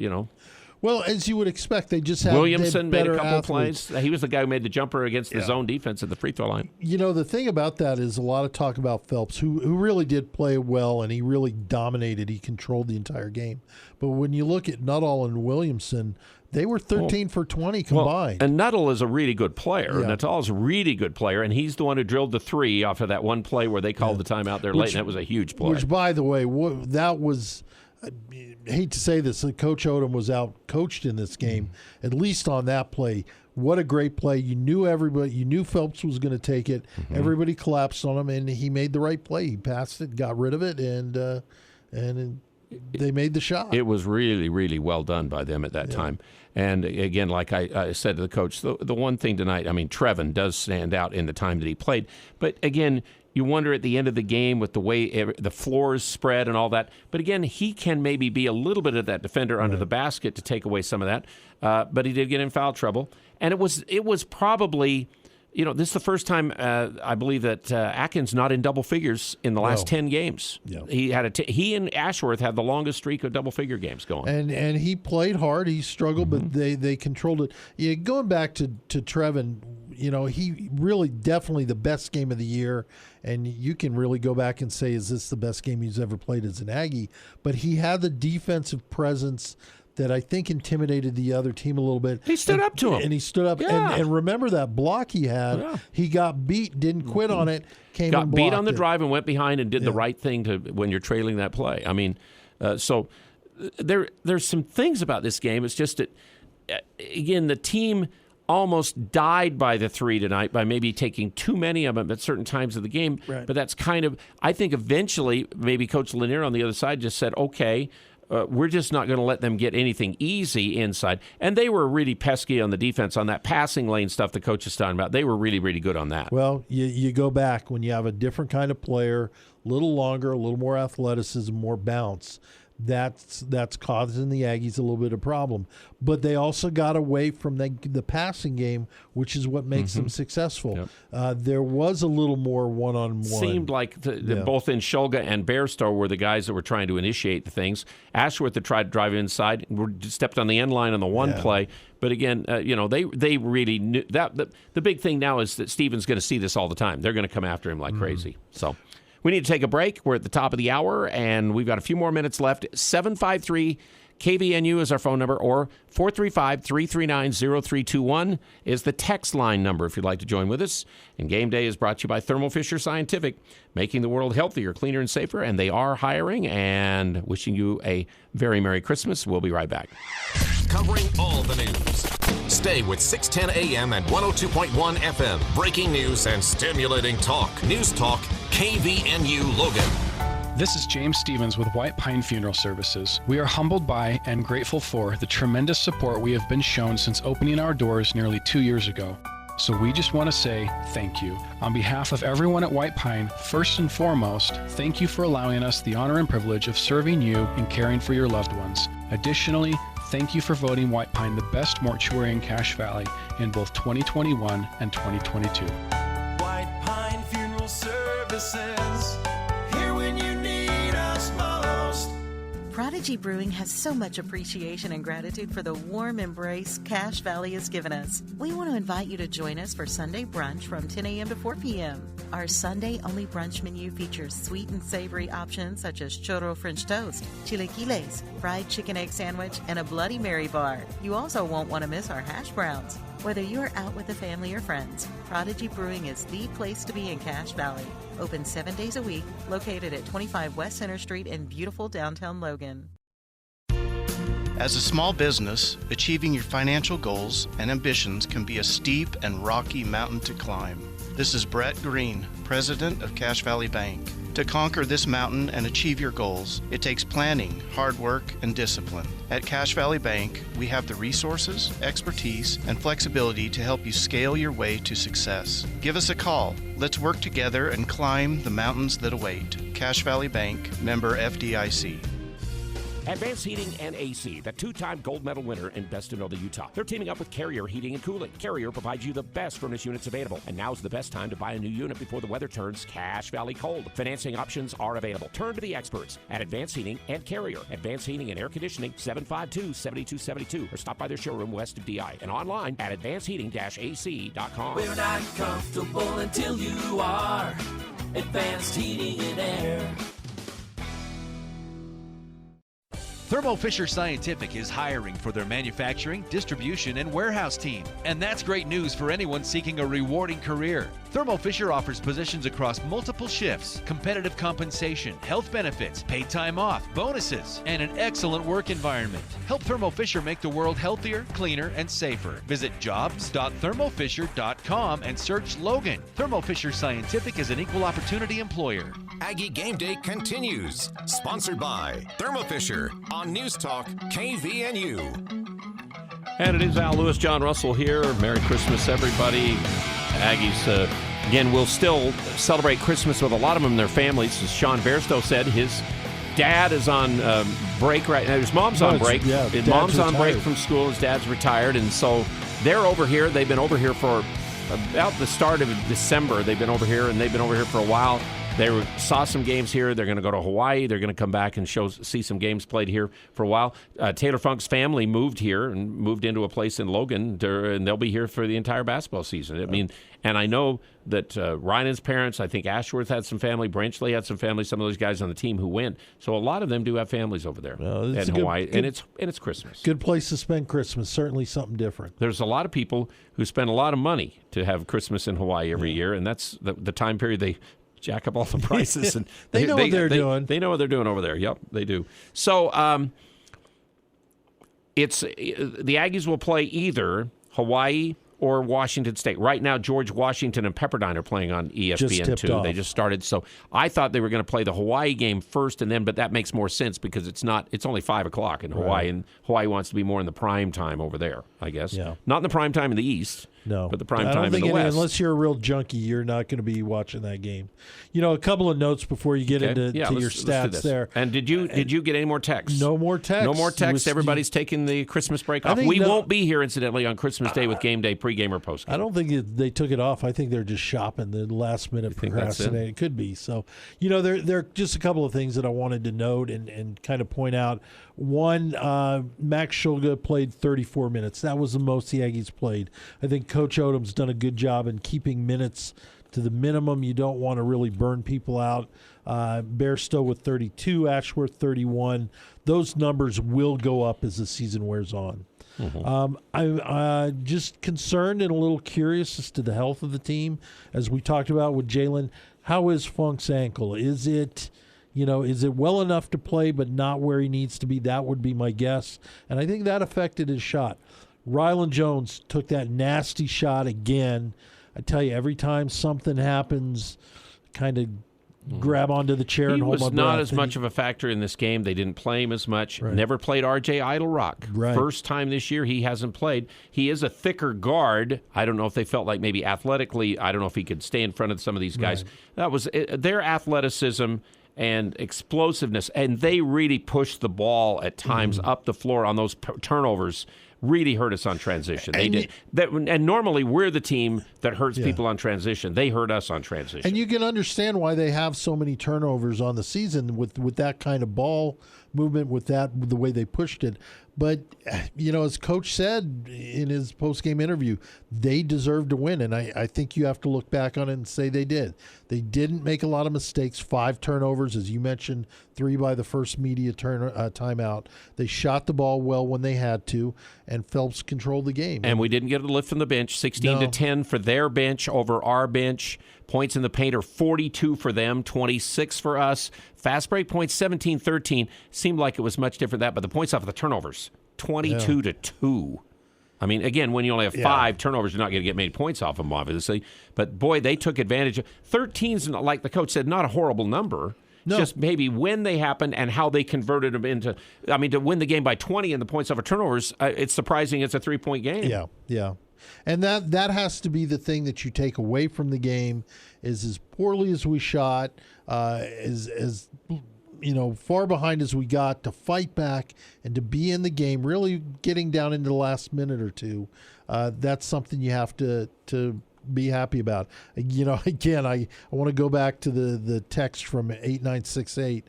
Well, as you would expect, they just have Williamson made a couple athletes. plays. He was the guy who made the jumper against the zone defense at the free throw line. The thing about that is a lot of talk about Phelps, who really did play well, and he really dominated. He controlled the entire game. But when you look at Nuttall and Williamson, they were 13 for 20 combined. And Nuttall is a really good player. Yeah. Nuttall is a really good player, and he's the one who drilled the three off of that one play where they called the timeout there late, and that was a huge play. Which, by the way, that was – I hate to say this, Coach Odom was out-coached in this game, at least on that play. What a great play. You knew everybody. You knew Phelps was going to take it. Mm-hmm. Everybody collapsed on him, and he made the right play. He passed it, got rid of it, and they made the shot. It was really, really well done by them at that time. And again, like I said to the coach, the one thing tonight, Trevin does stand out in the time that he played. But again, you wonder at the end of the game with the way the floor is spread and all that. But again, he can maybe be a little bit of that defender under the basket to take away some of that. But he did get in foul trouble. And it was probably, this is the first time I believe that Atkins not in double figures in the last 10 games. Yeah. He and Ashworth had the longest streak of double figure games going. And he played hard. He struggled, but they controlled it. Yeah, going back to Trevin, he really definitely the best game of the year. And you can really go back and say, is this the best game he's ever played as an Aggie? But he had the defensive presence that I think intimidated the other team a little bit. He stood up to him. And he stood up. Yeah. And remember that block he had. Yeah. He got beat, didn't quit on it, got beat on the drive and went behind and did the right thing when you're trailing that play. So there's some things about this game. It's just that, again, the team almost died by the three tonight by maybe taking too many of them at certain times of the game. Right. But that's I think eventually maybe Coach Lanier on the other side just said, okay, we're just not going to let them get anything easy inside. And they were really pesky on the defense on that passing lane stuff the coach is talking about. They were really, really good on that. Well, you go back when you have a different kind of player, a little longer, a little more athleticism, more bounce. That's causing the Aggies a little bit of problem. But they also got away from the passing game, which is what makes them successful. Yep. There was a little more one-on-one. Seemed like both in Shulga and Bairstow were the guys that were trying to initiate the things. Ashworth had tried to drive inside, stepped on the end line on the one play. But again, they really knew that. The big thing now is that Stephen's going to see this all the time. They're going to come after him like crazy. So we need to take a break. We're at the top of the hour, and we've got a few more minutes left. 753 KVNU is our phone number, or 435-339-0321 is the text line number if you'd like to join with us. And Game Day is brought to you by Thermo Fisher Scientific, making the world healthier, cleaner, and safer. And they are hiring, and wishing you a very Merry Christmas. We'll be right back. Covering all the news. Stay with 610 AM and 102.1 FM. Breaking news and stimulating talk. News Talk, KVNU Logan. This is James Stevens with White Pine Funeral Services. We are humbled by and grateful for the tremendous support we have been shown since opening our doors nearly 2 years ago. So we just want to say thank you. On behalf of everyone at White Pine, first and foremost, thank you for allowing us the honor and privilege of serving you and caring for your loved ones. Additionally, thank you for voting White Pine the best mortuary in Cache Valley in both 2021 and 2022. White Pine Funeral Services, here when you need us most. Prodigy Brewing has so much appreciation and gratitude for the warm embrace Cache Valley has given us. We want to invite you to join us for Sunday brunch from 10 a.m. to 4 p.m. Our Sunday-only brunch menu features sweet and savory options such as churro French toast, chilaquiles, fried chicken egg sandwich, and a Bloody Mary bar. You also won't want to miss our hash browns. Whether you're out with a family or friends, Prodigy Brewing is the place to be in Cache Valley. Open 7 days a week, located at 25 West Center Street in beautiful downtown Logan. As a small business, achieving your financial goals and ambitions can be a steep and rocky mountain to climb. This is Brett Green, president of Cache Valley Bank. To conquer this mountain and achieve your goals, it takes planning, hard work, and discipline. At Cache Valley Bank, we have the resources, expertise, and flexibility to help you scale your way to success. Give us a call. Let's work together and climb the mountains that await. Cache Valley Bank, member FDIC. Advanced Heating and AC, the two-time gold medal winner in Best in Northern Utah. They're teaming up with Carrier Heating and Cooling. Carrier provides you the best furnace units available, and now's the best time to buy a new unit before the weather turns Cache Valley cold. Financing options are available. Turn to the experts at Advanced Heating and Carrier. Advanced Heating and Air Conditioning, 752-7272, or stop by their showroom west of DI and online at advancedheating-ac.com. We're not comfortable until you are. Advanced Heating and Air. Thermo Fisher Scientific is hiring for their manufacturing, distribution, and warehouse team. And that's great news for anyone seeking a rewarding career. Thermo Fisher offers positions across multiple shifts, competitive compensation, health benefits, paid time off, bonuses, and an excellent work environment. Help Thermo Fisher make the world healthier, cleaner, and safer. Visit jobs.thermofisher.com and search Logan. Thermo Fisher Scientific is an equal opportunity employer. Aggie Game Day continues. Sponsored by Thermo Fisher on News Talk KVNU. And it is Al Lewis, John Russell here. Merry Christmas, everybody. Aggies, again, will still celebrate Christmas with a lot of them and their families. As Sean Bairstow said, his dad is on break right now. His mom's on break. Yeah, his mom's on break retired. from school. His dad's retired. And so they're over here. They've been over here for about the start of December. They've been over here, and they've been over here for a while. They saw some games here. They're going to go to Hawaii. They're going to come back and see some games played here for a while. Taylor Funk's family moved here and moved into a place in Logan, and they'll be here for the entire basketball season. I mean, and I know that Ryan's parents, I think Ashworth had some family, Branchley had some family, some of those guys on the team who went. So a lot of them do have families over there in Hawaii, and it's Christmas. Good place to spend Christmas. Certainly something different. There's a lot of people who spend a lot of money to have Christmas in Hawaii every year, and that's the time period they jack up all the prices, and they know what they're doing. They know what they're doing over there. Yep, they do. So it's the Aggies will play either Hawaii or Washington State. Right now, George Washington and Pepperdine are playing on ESPN2. They just started. So I thought they were going to play the Hawaii game first, but that makes more sense because it's only 5 o'clock in Hawaii, and Hawaii wants to be more in the prime time over there, I guess. Yeah. Not in the prime time in the East. No, but the prime time in the West. Unless you're a real junkie, you're not going to be watching that game. You know, a couple of notes before you get into your stats there. And did you get any more texts? No more texts. No more texts. Everybody's taking the Christmas break off. We won't be here, incidentally, on Christmas Day with Game Day pregame or postgame. I don't think they took it off. I think they're just shopping the last minute procrastinating. It could be. So, you know, there are just a couple of things that I wanted to note and kind of point out. One, Max Shulga played 34 minutes. That was the most the Aggies played. I think Coach Odom's done a good job in keeping minutes to the minimum. You don't want to really burn people out. Bairstow with 32, Ashworth 31. Those numbers will go up as the season wears on. I'm just concerned and a little curious as to the health of the team. As we talked about with Jalen, how is Funk's ankle? Is it well enough to play but not where he needs to be? That would be my guess. And I think that affected his shot. Rylan Jones took that nasty shot again. I tell you, every time something happens, kind of grab onto the chair and hold my breath. He was not as much of a factor in this game. They didn't play him as much. Right. Never played R.J. Idlerock. Right. First time this year he hasn't played. He is a thicker guard. I don't know if they felt like maybe athletically, I don't know if he could stay in front of some of these guys. Right. That was their athleticism and explosiveness, and they really pushed the ball at times up the floor on those turnovers. Really hurt us on transition. They did. And normally we're the team that hurts people on transition. They hurt us on transition. And you can understand why they have so many turnovers on the season with that kind of ball movement, with the way they pushed it. But, as Coach said in his post-game interview, they deserve to win. And I think you have to look back on it and say they did. They didn't make a lot of mistakes. 5 turnovers, as you mentioned, 3 by the first media timeout. They shot the ball well when they had to, and Phelps controlled the game. And we didn't get a lift from the bench. 16-10 for their bench over our bench. Points in the paint are 42 for them, 26 for us. Fast break points, 17-13. Seemed like it was much different than that, but the points off of the turnovers, 22-2. I mean, again, when you only have 5 turnovers, you're not going to get many points off them, obviously. But, boy, they took advantage. 13's, like the coach said, not a horrible number. No. Just maybe when they happened and how they converted them into – I mean, to win the game by 20 and the points off of turnovers, it's surprising it's a 3-point game. Yeah. And that has to be the thing that you take away from the game is as poorly as we shot, as far behind as we got, to fight back and to be in the game, really getting down into the last minute or two. That's something you have to be happy about. Again, I want to go back to the text from 8968,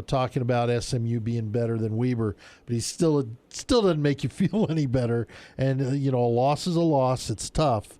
talking about SMU being better than Weber, but he still doesn't make you feel any better. And, a loss is a loss. It's tough,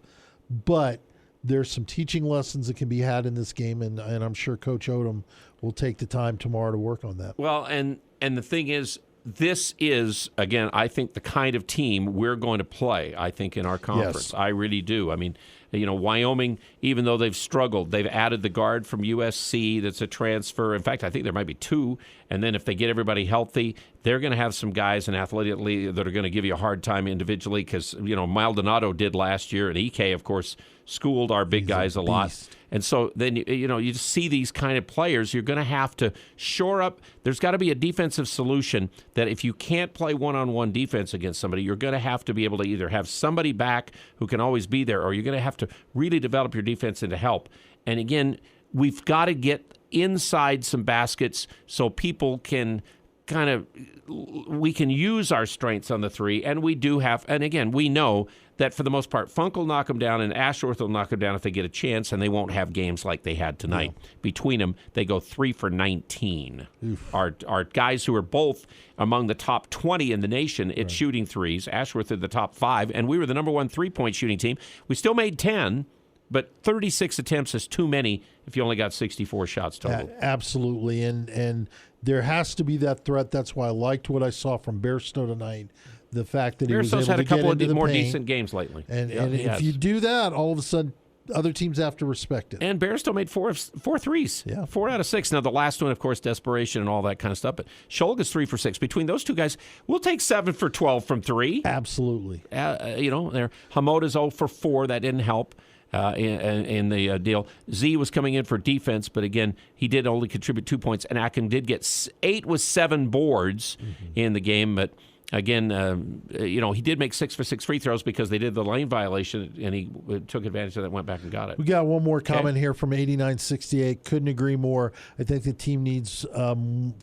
but there's some teaching lessons that can be had in this game, and I'm sure Coach Odom will take the time tomorrow to work on that. Well, and the thing is, this is, again, I think the kind of team we're going to play, I think, in our conference. Yes. I really do. I mean, Wyoming, even though they've struggled, they've added the guard from USC that's a transfer. In fact, I think there might be 2. And then if they get everybody healthy, they're going to have some guys in athletically that are going to give you a hard time individually because, Maldonado did last year, and EK, of course, schooled our big guys a lot. And so then, you just see these kind of players, you're going to have to shore up. There's got to be a defensive solution that if you can't play one-on-one defense against somebody, you're going to have to be able to either have somebody back who can always be there, or you're going to have to really develop your defense into help. And again, we've got to get inside some baskets so people can we can use our strengths on the 3, and we do have, and again, we know that for the most part, Funk will knock them down and Ashworth will knock them down if they get a chance, and they won't have games like they had tonight. Yeah. Between them, they go 3 for 19. Our guys who are both among the top 20 in the nation at shooting threes. Ashworth in the top 5, and we were the number 1 3-point shooting team. We still made 10, but 36 attempts is too many if you only got 64 shots total. Absolutely, and there has to be that threat. That's why I liked what I saw from Bairstow tonight. The fact that he was able to get into the paint. Bairstow's had a couple of more decent games lately. And if you do that, all of a sudden, other teams have to respect it. And Bairstow made 4 threes. Yeah. 4 out of 6. Now, the last one, of course, desperation and all that kind of stuff. But Scholga's 3 for 6. Between those two guys, we'll take 7 for 12 from 3. Absolutely. Hamoda's 0 for 4. That didn't help. In the deal. Z was coming in for defense, but again, he did only contribute 2 points. And Akin did get 8 with 7 boards in the game, but again, he did make 6 for 6 free throws because they did the lane violation, and he took advantage of that, went back and got it. We got one more comment here from 8968. Couldn't agree more. I think the team needs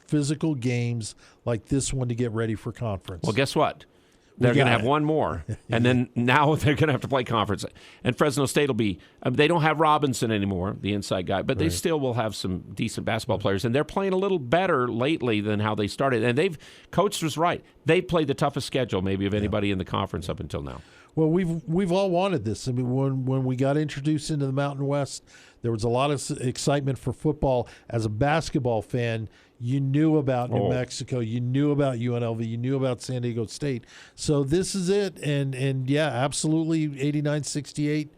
physical games like this one to get ready for conference. Well, guess what? They're going to have one more, and then now they're going to have to play conference. And Fresno State will be they don't have Robinson anymore, the inside guy, but they still will have some decent basketball players, and they're playing a little better lately than how they started. And Coach was right. They played the toughest schedule maybe of anybody in the conference up until now. Well, we've all wanted this. I mean, when we got introduced into the Mountain West, there was a lot of excitement for football. As a basketball fan, you knew about New Mexico, you knew about UNLV, you knew about San Diego State. So this is it, and yeah, absolutely, 89-68.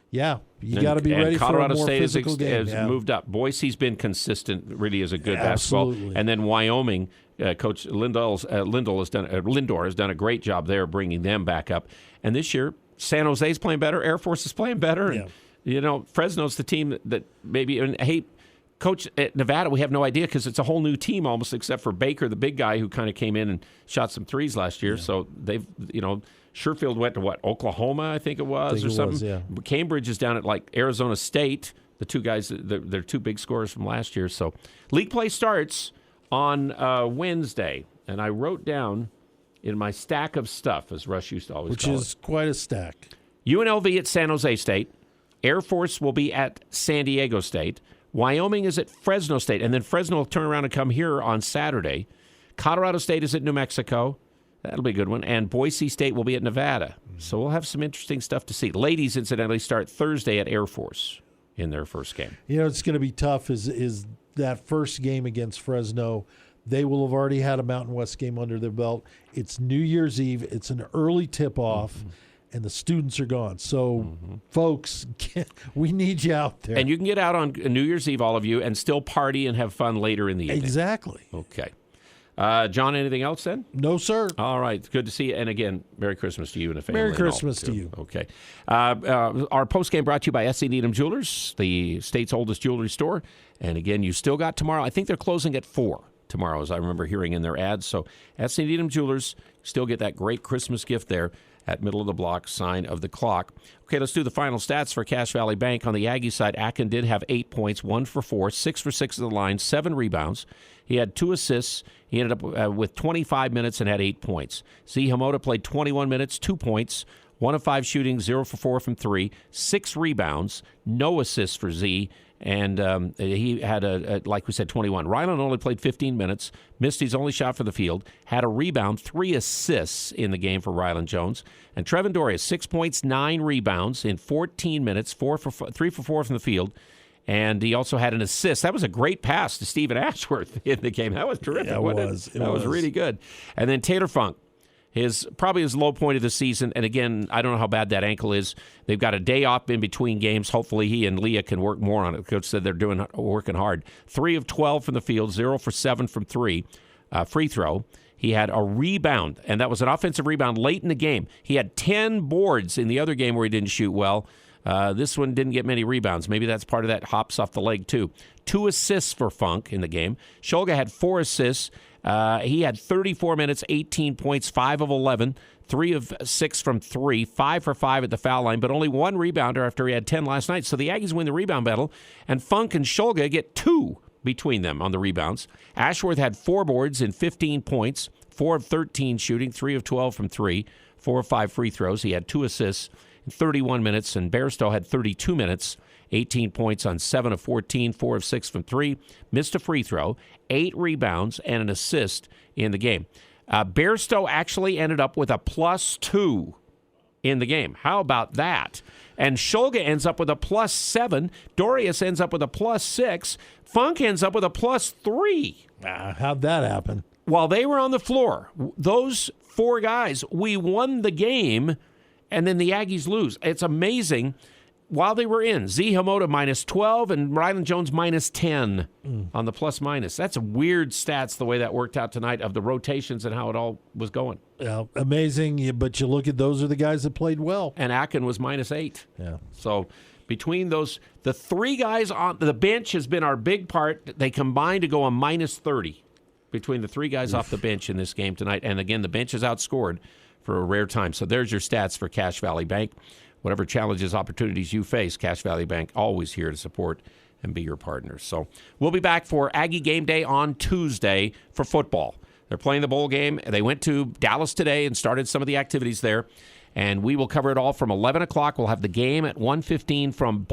Yeah, you got to be ready Colorado for a more State physical game. has moved up. Boise's been consistent, really, as a good basketball. And then Wyoming, Coach Lindor has done a great job there, bringing them back up. And this year, San Jose's playing better, Air Force is playing better, and Fresno's the team that maybe. And hey, Coach, at Nevada, we have no idea because it's a whole new team almost, except for Baker, the big guy who kind of came in and shot some threes last year. So they've, Sherfield went to Oklahoma, I think it was, or something. Cambridge is down at Arizona State. The two guys, they're two big scorers from last year. So league play starts on Wednesday, and I wrote down in my stack of stuff, as Rush used to always call it. Which is quite a stack. UNLV at San Jose State. Air Force will be at San Diego State. Wyoming is at Fresno State, and then Fresno will turn around and come here on Saturday. Colorado State is at New Mexico. That'll be a good one. And Boise State will be at Nevada. So we'll have some interesting stuff to see. Ladies, incidentally, start Thursday at Air Force in their first game. It's going to be tough is that first game against Fresno. They will have already had a Mountain West game under their belt. It's New Year's Eve. It's an early tip-off. And the students are gone. So, folks, we need you out there. And you can get out on New Year's Eve, all of you, and still party and have fun later in the evening. Exactly. Okay. John, anything else then? No, sir. All right. Good to see you. And again, Merry Christmas to you and the family. Merry Christmas to you. Okay. Our postgame brought to you by SC Needham Jewelers, the state's oldest jewelry store. And again, you still got tomorrow. I think they're closing at 4 tomorrow, as I remember hearing in their ads. So SC Needham Jewelers, still get that great Christmas gift there at middle of the block, sign of the clock. Okay, let's do the final stats for Cache Valley Bank. On the Aggie side, Akin did have 8 points, 1 for 4, 6 for 6 at the line, 7 rebounds. He had 2 assists. He ended up with 25 minutes and had 8 points. Z Hamoda played 21 minutes, 2 points, 1 of 5 shooting, 0 for 4 from 3, 6 rebounds, no assists for Z. And he had, like we said, 21. Ryland only played 15 minutes, missed his only shot for the field, had a rebound, 3 assists in the game for Ryland Jones. And Trevin Doria, 6 points, 9 rebounds in 14 minutes, 3 for 4 from the field. And he also had an assist. That was a great pass to Stephen Ashworth in the game. That was terrific. Yeah, That was really good. And then Taylor Funk. Probably his low point of the season. And again, I don't know how bad that ankle is. They've got a day off in between games. Hopefully he and Leah can work more on it. The coach said they're working hard. 3 of 12 from the field, 0 for 7 from 3. Free throw. He had a rebound, and that was an offensive rebound late in the game. He had 10 boards in the other game where he didn't shoot well. This one didn't get many rebounds. Maybe that's part of that hops off the leg, too. 2 assists for Funk in the game. Shulga had 4 assists. He had 34 minutes, 18 points, 5 of 11, 3 of 6 from 3, 5 for 5 at the foul line, but only 1 rebounder after he had 10 last night. So the Aggies win the rebound battle, and Funk and Shulga get 2 between them on the rebounds. Ashworth had 4 boards and 15 points, 4 of 13 shooting, 3 of 12 from 3, 4 of 5 free throws. He had 2 assists in 31 minutes, and Bairstow had 32 minutes, 18 points on 7 of 14, 4 of 6 from 3, missed a free throw, 8 rebounds, and an assist in the game. Bairstow actually ended up with a +2 in the game. How about that? And Shulga ends up with a +7. Dorius ends up with a +6. Funk ends up with a +3. How'd that happen? While they were on the floor, those 4 guys, we won the game, and then the Aggies lose. It's amazing. While they were in, Z Hamoda -12 and Ryland Jones -10 on the +-. That's a weird stats the way that worked out tonight of the rotations and how it all was going. Yeah, amazing, but you look at those are the guys that played well. And Akin was -8. Yeah. So between those, the 3 guys on the bench has been our big part. They combined to go a -30 between the 3 guys off the bench in this game tonight. And again, the bench is outscored for a rare time. So there's your stats for Cache Valley Bank. Whatever challenges, opportunities you face, Cache Valley Bank always here to support and be your partner. So we'll be back for Aggie Game Day on Tuesday for football. They're playing the bowl game. They went to Dallas today and started some of the activities there. And we will cover it all from 11 o'clock. We'll have the game at 1:15 from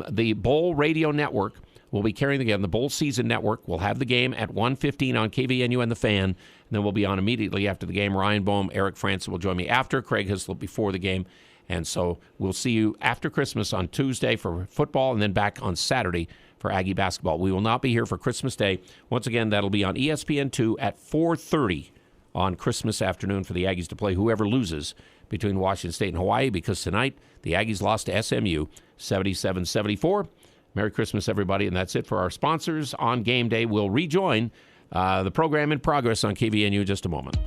the Bowl Radio Network. We'll be carrying the game. The Bowl Season Network will have the game at 1:15 on KVNU and The Fan. And then we'll be on immediately after the game. Ryan Boehm, Eric Francis will join me after. Craig Hislop before the game. And so we'll see you after Christmas on Tuesday for football and then back on Saturday for Aggie basketball. We will not be here for Christmas Day. Once again, that'll be on ESPN2 at 4:30 on Christmas afternoon for the Aggies to play whoever loses between Washington State and Hawaii, because tonight the Aggies lost to SMU 77-74. Merry Christmas, everybody, and that's it for our sponsors on game day. We'll rejoin the program in progress on KVNU in just a moment.